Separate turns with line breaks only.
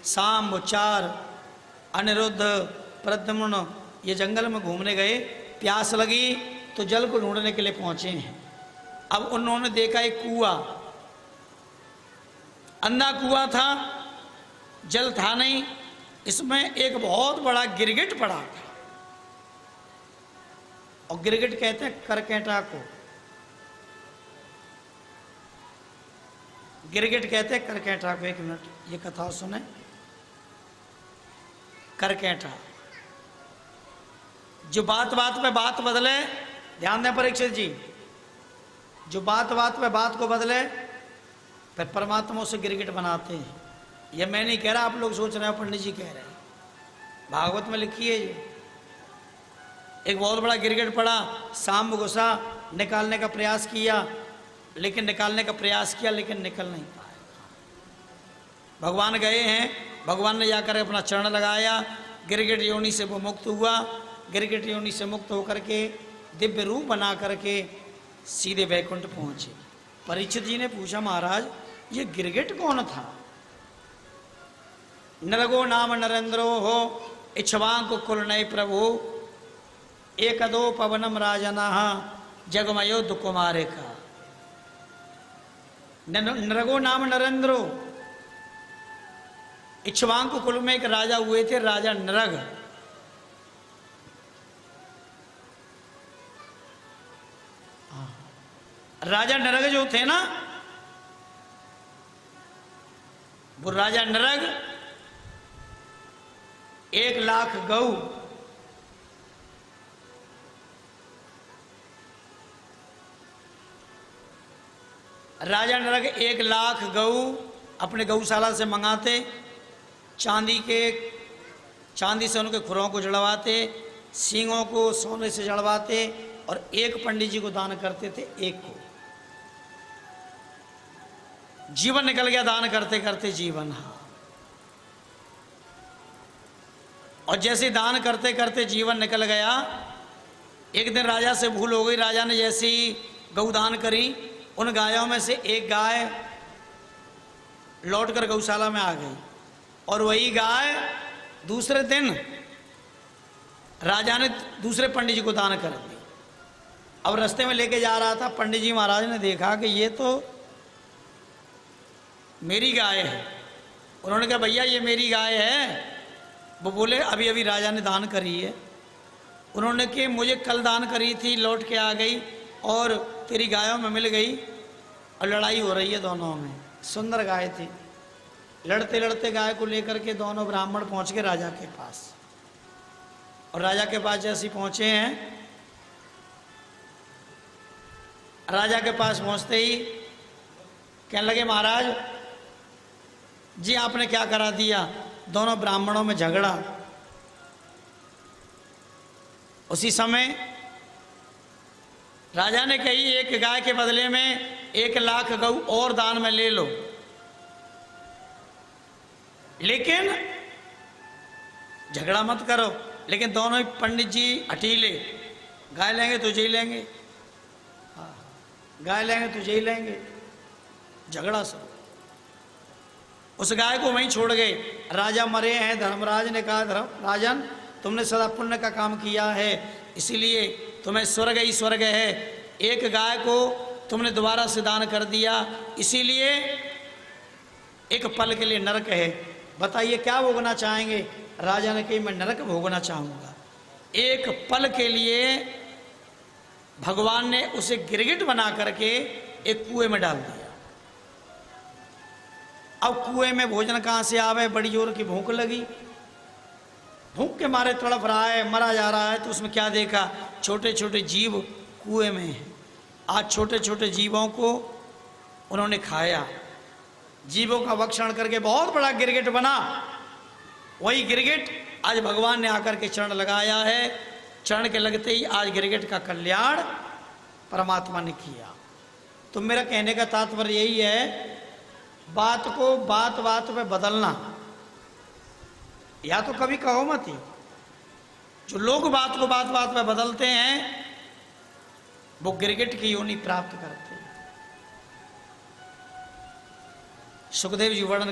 सांब, चार, अनिरुद्ध, प्रद्युम्न ये जंगल में घूमने गए, प्यास लगी तो जल को ढूंढने के लिए पहुंचे हैं। अब उन्होंने देखा एक कुआं, अंधा कुआं था, जल था नहीं, इसमें एक बहुत बड़ा गिरगिट पड़ा था। और गिरगिट कहते हैं करकेटा को, गिरगिट कहते हैं करकेटा को। एक मिनट ये कथा सुने। करकेटा जो बात बात पे बात बदले, ध्यान दें परीक्षित जी, जो बात बात पे बात को बदले फिर परमात्मा उसे गिरगिट बनाते हैं। ये मैं नहीं कह रहा, आप लोग सोच रहे हो, पंडित जी कह रहे हैं, भागवत में लिखी है ये। एक बहुत बड़ा गिरगिट पड़ा, सांब घुसा, निकालने का प्रयास किया, लेकिन निकल नहीं पाया। भगवान गए हैं, भगवान ने जाकर अपना चरण लगाया, गिरगिट योनि से वो मुक्त हुआ। गिरगिट योनि से मुक्त होकर के दिव्य रूप बना करके सीधे वैकुंठ पहुंचे। परीक्षित जी ने पूछा, महाराज ये गिरगिट कौन था? नरगो नाम नरेंद्रो हो, इच्छवांक कुल नय प्रभु, एकदो पवनम राजना जगमयो दुकुमारे का। नरगो नाम नरेंद्रो, इच्छवांक कुल में एक राजा हुए थे, राजा नरग। राजा नरग जो थे ना, वो राजा नरग 1,00,000 गऊ, राजा नरग 1,00,000 गऊ अपने गौशाला से मंगाते, चांदी से उनके खुरों को जड़वाते, सींगों को सोने से जड़वाते, और एक पंडित जी को दान करते थे, एक को। जीवन निकल गया दान करते करते जीवन। हाँ, और जैसे दान करते करते जीवन निकल गया, एक दिन राजा से भूल हो गई। राजा ने जैसी गौदान करी, उन गायों में से एक गाय लौटकर गौशाला में आ गई, और वही गाय दूसरे दिन राजा ने दूसरे पंडित जी को दान कर दी। अब रास्ते में लेके जा रहा था, पंडित जी महाराज ने देखा कि ये तो मेरी गाय है। उन्होंने कहा, भैया ये मेरी गाय है। वो बोले, अभी अभी राजा ने दान करी है। उन्होंने कहा, मुझे कल दान करी थी, लौट के आ गई और तेरी गायों में मिल गई, और लड़ाई हो रही है दोनों में। सुंदर गाय थी। लड़ते लड़ते गाय को लेकर के दोनों ब्राह्मण पहुंच गए राजा के पास। और राजा के पास जैसे पहुंचे हैं, राजा के पास पहुंचते ही कहने लगे, महाराज जी आपने क्या करा दिया? दोनों ब्राह्मणों में झगड़ा। उसी समय राजा ने कही, एक गाय के बदले में 1,00,000 गऊ और दान में ले लो, लेकिन झगड़ा मत करो। लेकिन दोनों ही पंडित जी हठीले, गाय लेंगे तुझे ही लेंगे, गाय लेंगे तुझे ही लेंगे, झगड़ा सब। उस गाय को वहीं छोड़ गए। राजा मरे हैं। धर्मराज ने कहा, राजन तुमने सदा पुण्य का काम किया है, इसीलिए तुम्हें स्वर्ग ही स्वर्ग है। एक गाय को तुमने दोबारा से दान कर दिया, इसीलिए एक पल के लिए नरक है। बताइए क्या भोगना चाहेंगे? राजा ने कही, मैं नरक भोगना चाहूँगा। एक पल के लिए भगवान ने उसे गिरगिट बना करके एक कुएं में डाल दिया। अब कुएं में भोजन कहाँ से आवे? बड़ी जोर की भूख लगी, भूख के मारे तड़प रहा है, मरा जा रहा है। तो उसमें क्या देखा? छोटे छोटे जीव कुएं में हैं। आज छोटे छोटे जीवों को उन्होंने खाया, जीवों का भक्षण करके बहुत बड़ा गिरगिट बना। वही गिरगिट आज भगवान ने आकर के चरण लगाया है। चरण के लगते ही आज गिरगिट का कल्याण परमात्मा ने किया। तो मेरा कहने का तात्पर्य यही है, बात को बात बात पे बदलना, या तो कभी कहो मत ही। जो लोग बात को बात बात पे बदलते हैं वो गिरगिट की योनि प्राप्त करते हैं। सुखदेव जी वर्णन